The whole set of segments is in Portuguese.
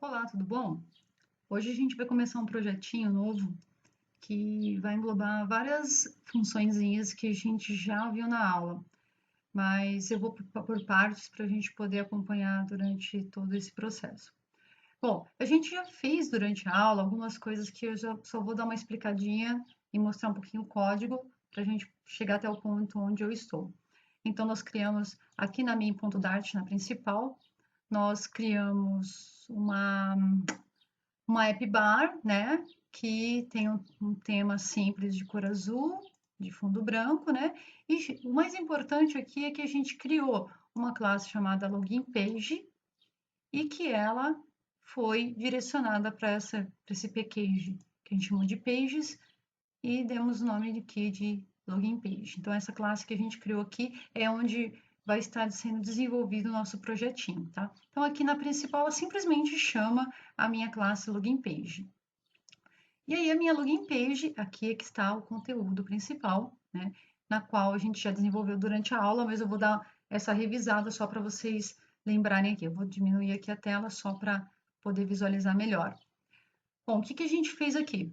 Olá, tudo bom? Hoje a gente vai começar um projetinho novo que vai englobar várias funçõezinhas que a gente já viu na aula, mas eu vou por partes para a gente poder acompanhar durante todo esse processo. Bom, a gente já fez durante a aula algumas coisas que eu já só vou dar uma explicadinha e mostrar um pouquinho o código para a gente chegar até o ponto onde eu estou. Então, nós criamos aqui na minha ponto Dart, na principal, nós criamos uma app bar, né? Que tem um tema simples de cor azul, de fundo branco, né? E o mais importante aqui é que a gente criou uma classe chamada login page e que ela foi direcionada para esse package que a gente chamou de pages e demos o nome aqui de login page. Então, essa classe que a gente criou aqui é onde vai estar sendo desenvolvido o nosso projetinho, tá? Então, aqui na principal, ela simplesmente chama a minha classe login page. E aí, a minha login page, aqui é que está o conteúdo principal, né? Na qual a gente já desenvolveu durante a aula, mas eu vou dar essa revisada só para vocês lembrarem aqui. Eu vou diminuir aqui a tela só para poder visualizar melhor. Bom, o que que a gente fez aqui?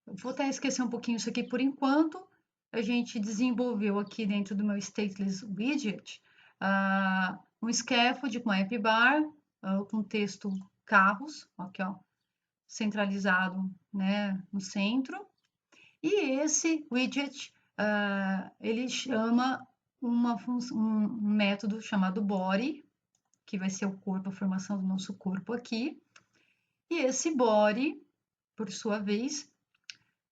Vou até esquecer um pouquinho isso aqui por enquanto. A gente desenvolveu aqui dentro do meu stateless widget um scaffold com app bar, com texto carros, aqui ó, centralizado, né, no centro. E esse widget, ele chama um método chamado body, que vai ser o corpo, a formação do nosso corpo aqui. E esse body, por sua vez,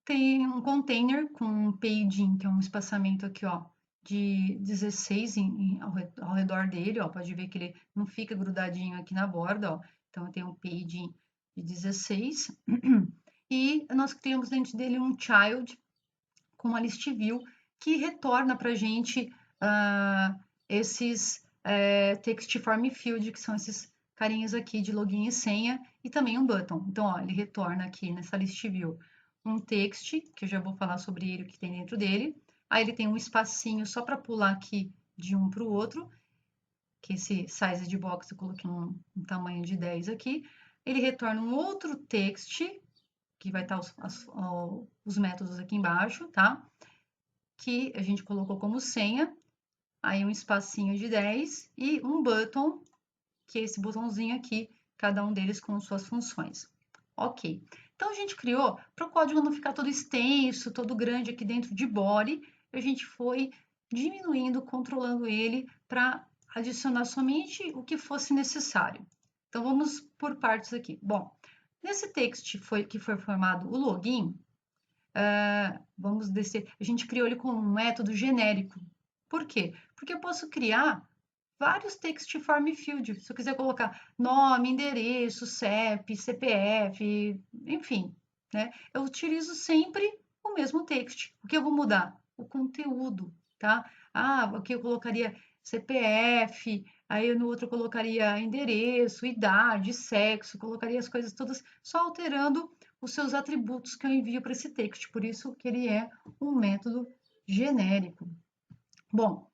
tem um container com um padding, que é um espaçamento aqui, ó, de 16 ao redor dele, ó. Pode ver que ele não fica grudadinho aqui na borda, ó. Então, tem um padding de 16. E nós criamos dentro dele um child com uma list view que retorna para a gente esses text form field, que são esses carinhas aqui de login e senha, e também um button. Então, ó, ele retorna aqui nessa list view um text, que eu já vou falar sobre ele, o que tem dentro dele. Aí ele tem um espacinho só para pular aqui de um para o outro, que esse size de box eu coloquei um tamanho de 10 aqui. Ele retorna um outro text, que vai estar os métodos aqui embaixo, tá? Que a gente colocou como senha, aí um espacinho de 10 e um button, que é esse botãozinho aqui, cada um deles com suas funções. Ok. Então, a gente criou, para o código não ficar todo extenso, todo grande aqui dentro de body, a gente foi diminuindo, controlando ele para adicionar somente o que fosse necessário. Então, vamos por partes aqui. Bom, nesse text que foi formado o login, vamos descer, a gente criou ele como um método genérico. Por quê? Porque eu posso criar vários text form field. Se eu quiser colocar nome, endereço, CEP, CPF, enfim, né? Eu utilizo sempre o mesmo text. O que eu vou mudar? O conteúdo, tá? Aqui eu colocaria CPF, aí no outro eu colocaria endereço, idade, sexo, colocaria as coisas todas só alterando os seus atributos que eu envio para esse text. Por isso que ele é um método genérico. Bom,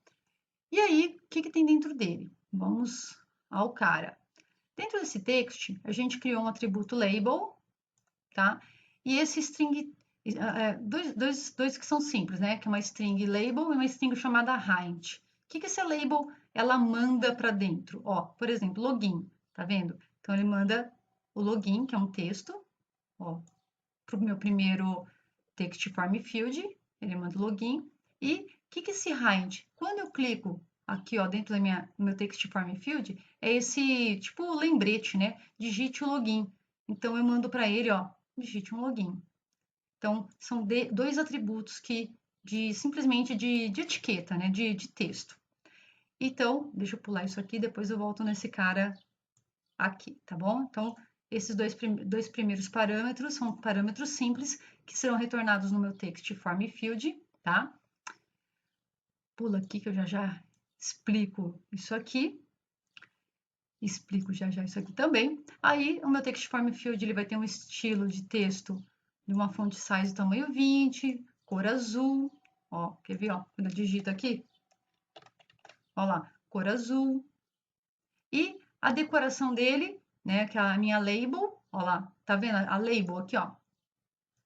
e aí, o que que tem dentro dele? Vamos ao cara. Dentro desse text, a gente criou um atributo label, tá? E esse string, dois que são simples, né? Que é uma string label e uma string chamada hint. O que que esse label ela manda para dentro? Ó, por exemplo, login, tá vendo? Então ele manda o login, que é um texto, ó, para o meu primeiro text form field, ele manda o login. E o que que esse hint? Quando eu clico aqui, ó, dentro do meu text form field, é esse tipo lembrete, né? Digite o login. Então eu mando para ele, ó, digite um login. Então são dois atributos que simplesmente de etiqueta, né? De texto. Então, deixa eu pular isso aqui, depois eu volto nesse cara aqui, tá bom? Então, esses dois primeiros parâmetros são parâmetros simples que serão retornados no meu text form field, tá? Pula aqui que eu já explico isso aqui. Explico já isso aqui também. Aí, o meu text form field ele vai ter um estilo de texto de uma font size tamanho 20, cor azul. Ó, quer ver, ó? Quando eu digito aqui, ó lá, cor azul. E a decoração dele né? Que é a minha label, ó lá, tá vendo a label aqui, ó?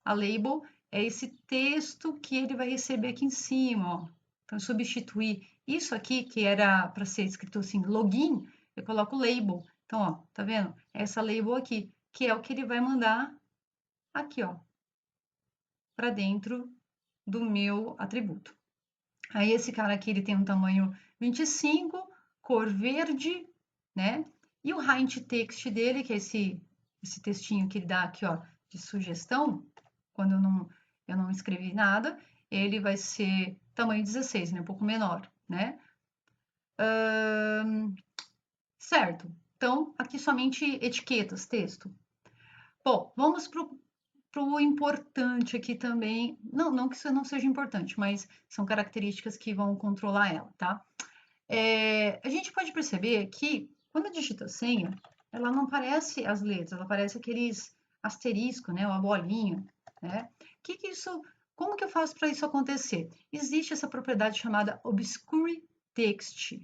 A label é esse texto que ele vai receber aqui em cima, ó. Então, substituir isso aqui, que era para ser escrito assim, login, eu coloco label. Então, ó, tá vendo? Essa label aqui, que é o que ele vai mandar aqui, ó, para dentro do meu atributo. Aí, esse cara aqui, ele tem um tamanho 25, cor verde, né? E o hint text dele, que é esse textinho que ele dá aqui, ó, de sugestão, quando eu não escrevi nada, ele vai ser tamanho 16, né? Um pouco menor, né? Certo. Então, aqui somente etiquetas, texto. Bom, vamos para o importante aqui também. Não que isso não seja importante, mas são características que vão controlar ela, tá? A gente pode perceber que quando eu digito a senha, ela não aparece as letras, ela aparece aqueles asterisco, né? Uma bolinha, né? Como que eu faço para isso acontecer? Existe essa propriedade chamada obscure text,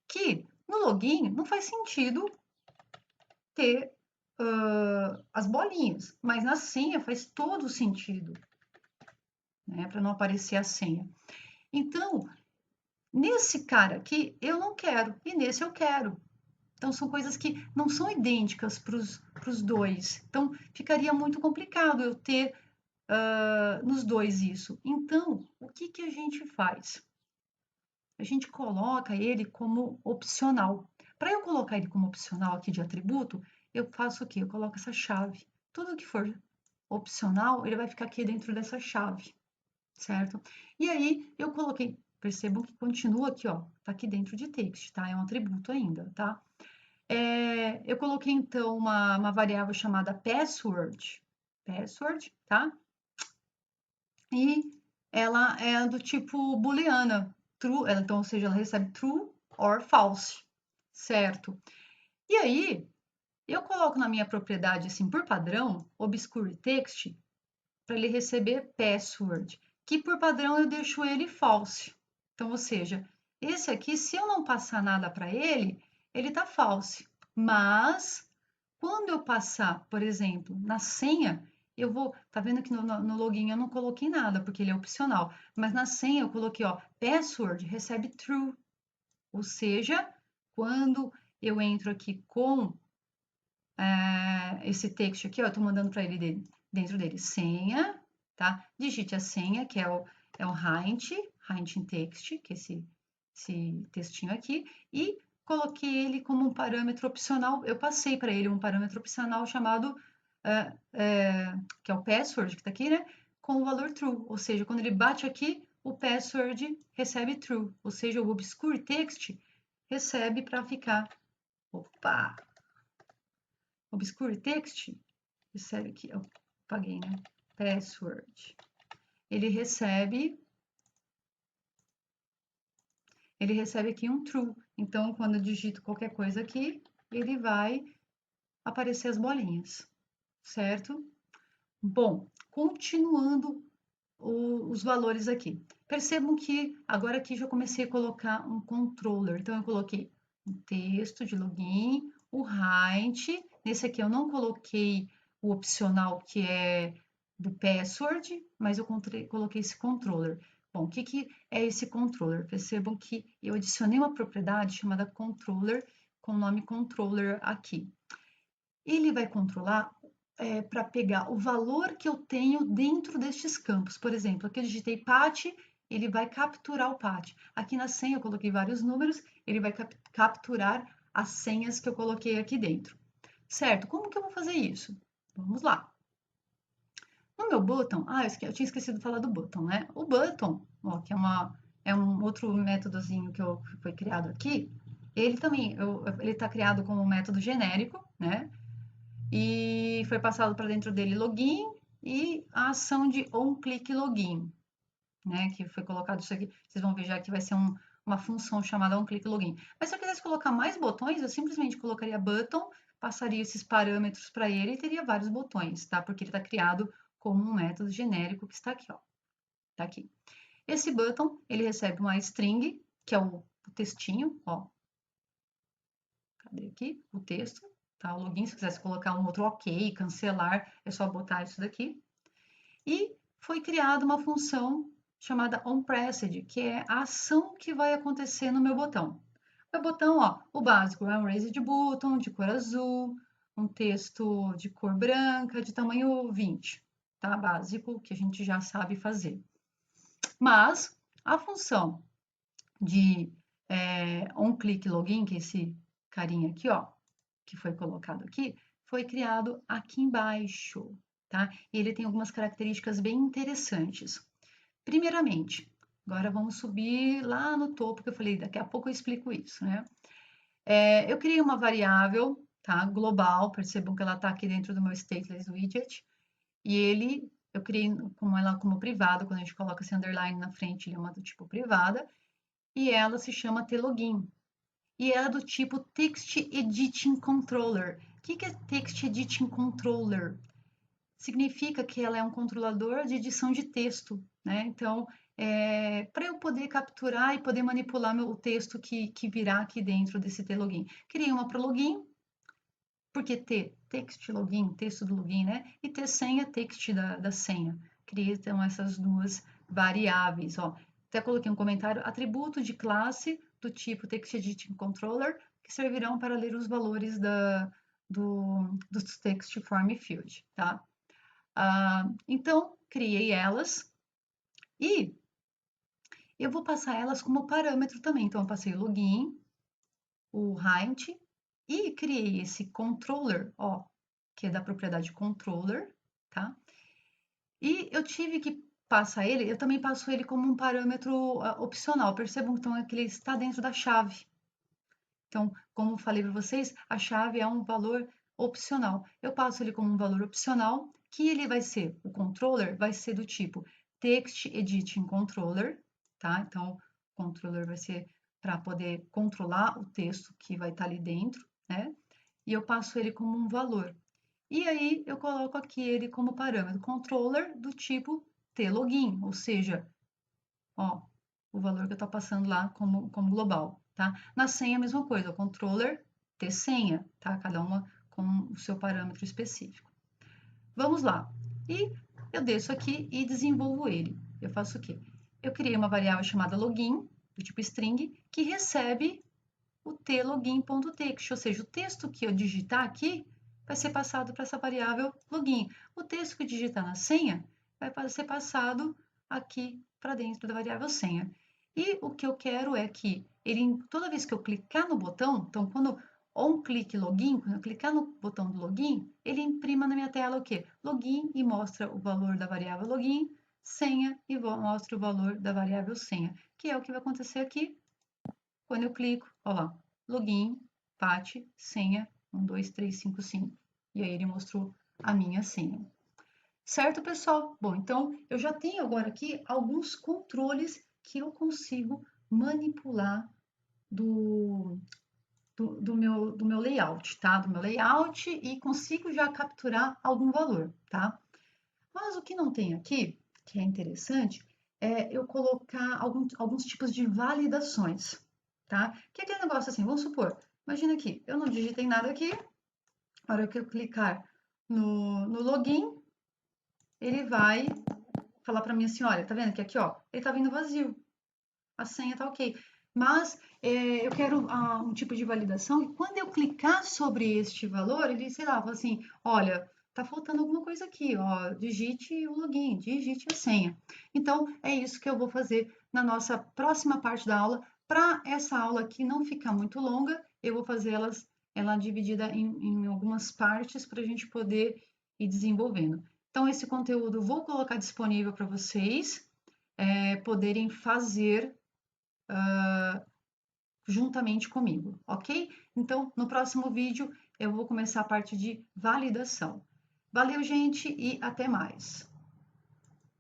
que no login não faz sentido ter as bolinhas, mas na senha faz todo sentido, né? Para não aparecer a senha. Então, nesse cara aqui, eu não quero, e nesse eu quero. Então, são coisas que não são idênticas para os dois. Então, ficaria muito complicado eu ter nos dois isso. Então, o que, que a gente faz? A gente coloca ele como opcional. Para eu colocar ele como opcional aqui de atributo, eu faço o quê? Eu coloco essa chave. Tudo que for opcional, ele vai ficar aqui dentro dessa chave, certo? E aí, eu coloquei, percebam que continua aqui, ó, tá aqui dentro de text, tá? É um atributo ainda, tá? Eu coloquei, então, uma variável chamada password, tá? E ela é do tipo booleana, true, então, ou seja, ela recebe true or false, certo? E aí, eu coloco na minha propriedade, assim, por padrão, obscure text, para ele receber password, que por padrão eu deixo ele false. Então, ou seja, esse aqui, se eu não passar nada para ele tá false. Mas, quando eu passar, por exemplo, na senha, eu vou. Tá vendo que no login eu não coloquei nada, porque ele é opcional. Mas na senha eu coloquei, ó, password recebe true. Ou seja, quando eu entro aqui com esse texto aqui, ó, eu tô mandando para ele dentro dele senha, tá? Digite a senha, que é o hint in text, que é esse textinho aqui, e coloquei ele como um parâmetro opcional. Eu passei para ele um parâmetro opcional chamado, que é o password, que tá aqui, né? Com o valor true, ou seja, quando ele bate aqui, o password recebe true, ou seja, o obscure text recebe para ficar, opa, obscure text, recebe aqui, eu paguei, né? Password. Ele recebe aqui um true. Então, quando eu digito qualquer coisa aqui, ele vai aparecer as bolinhas, certo? Bom, continuando os valores aqui. Percebam que agora aqui já comecei a colocar um controller. Então, eu coloquei um texto de login, o hint. Nesse aqui eu não coloquei o opcional que é do password, mas eu coloquei esse controller. Bom, o que, que é esse controller? Percebam que eu adicionei uma propriedade chamada controller, com o nome controller aqui. Ele vai controlar para pegar o valor que eu tenho dentro destes campos. Por exemplo, aqui eu digitei PAT, ele vai capturar o PAT. Aqui na senha eu coloquei vários números, ele vai capturar as senhas que eu coloquei aqui dentro. Certo, como que eu vou fazer isso? Vamos lá. No meu button, eu tinha esquecido de falar do button, né? O button, ó, que é um outro métodozinho que foi criado aqui, ele também, ele está criado como um método genérico, né? E foi passado para dentro dele login e a ação de on-click login, né? Que foi colocado isso aqui, vocês vão ver já que vai ser uma função chamada on-click login. Mas se eu quisesse colocar mais botões, eu simplesmente colocaria button, passaria esses parâmetros para ele e teria vários botões, tá? Porque ele está criado como um método genérico que está aqui, ó. Tá aqui. Esse button, ele recebe uma string, que é o textinho, ó. Cadê aqui? O texto, tá? O login, se quisesse colocar um outro ok, cancelar, é só botar isso daqui. E foi criada uma função chamada onPressed, que é a ação que vai acontecer no meu botão. O botão, ó, o básico é um raised button de cor azul, um texto de cor branca, de tamanho 20, tá? Básico, que a gente já sabe fazer. Mas a função de onClick login, que é esse carinha aqui, ó, que foi colocado aqui, foi criado aqui embaixo, tá? Ele tem algumas características bem interessantes. Primeiramente, agora vamos subir lá no topo, que eu falei, daqui a pouco eu explico isso, né? Eu criei uma variável, tá? Global, percebam que ela está aqui dentro do meu stateless widget, e eu criei com ela como privada, quando a gente coloca esse underline na frente, ele é uma do tipo privada, e ela se chama TLogin. E ela é do tipo Text Editing Controller. O que é Text Editing Controller? Significa que ela é um controlador de edição de texto, né? Então, para eu poder capturar e poder manipular o texto que virá aqui dentro desse TLogin. Criei uma para login, porque T, text login, texto do login, né? E T senha, text da senha. Criei então essas duas variáveis, ó. Até coloquei um comentário, atributo de classe do tipo text editing controller, que servirão para ler os valores do text form field, tá? Então, criei elas e eu vou passar elas como parâmetro também. Então, eu passei o login, o height e criei esse controller, ó, que é da propriedade controller, tá? E eu tive que passar ele, eu também passo ele como um parâmetro opcional. Percebam então que ele está dentro da chave. Então, como eu falei para vocês, a chave é um valor opcional. Eu passo ele como um valor opcional, que ele vai ser, o controller vai ser do tipo text editing controller, tá? Então, o controller vai ser para poder controlar o texto que vai estar ali dentro, né? E eu passo ele como um valor. E aí eu coloco aqui ele como parâmetro controller do tipo TLogin, ou seja, ó, o valor que eu estou passando lá como global, tá? Na senha, a mesma coisa, o controller tsenha, tá? Cada uma com o seu parâmetro específico. Vamos lá. E eu desço aqui e desenvolvo ele. Eu faço o quê? Eu criei uma variável chamada login, do tipo string, que recebe o tlogin.text, ou seja, o texto que eu digitar aqui vai ser passado para essa variável login. O texto que eu digitar na senha vai ser passado aqui para dentro da variável senha. E o que eu quero é que ele, toda vez que eu clicar no botão, então quando onClick login, quando eu clicar no botão do login, ele imprima na minha tela o quê? Login e mostra o valor da variável login, senha e mostra o valor da variável senha, que é o que vai acontecer aqui quando eu clico, olha lá, login, pat, senha, 1, 2, 3, 5, 5. E aí ele mostrou a minha senha. Certo, pessoal? Bom, então eu já tenho agora aqui alguns controles que eu consigo manipular do meu layout, tá? Do meu layout e consigo já capturar algum valor, tá? Mas o que não tem aqui, que é interessante, é eu colocar alguns tipos de validações, tá? Que é aquele negócio assim, vamos supor, imagina aqui, eu não digitei nada aqui, na hora que eu clicar no login, ele vai falar para mim assim, olha, tá vendo que aqui, ó, ele tá vindo vazio, a senha tá ok. Mas eu quero um tipo de validação e quando eu clicar sobre este valor, ele, sei lá, fala assim, olha, tá faltando alguma coisa aqui, ó, digite o login, digite a senha. Então, é isso que eu vou fazer na nossa próxima parte da aula. Para essa aula aqui não ficar muito longa, eu vou fazer ela dividida em algumas partes para a gente poder ir desenvolvendo. Então, esse conteúdo vou colocar disponível para vocês poderem fazer juntamente comigo, ok? Então, no próximo vídeo, eu vou começar a parte de validação. Valeu, gente, e até mais!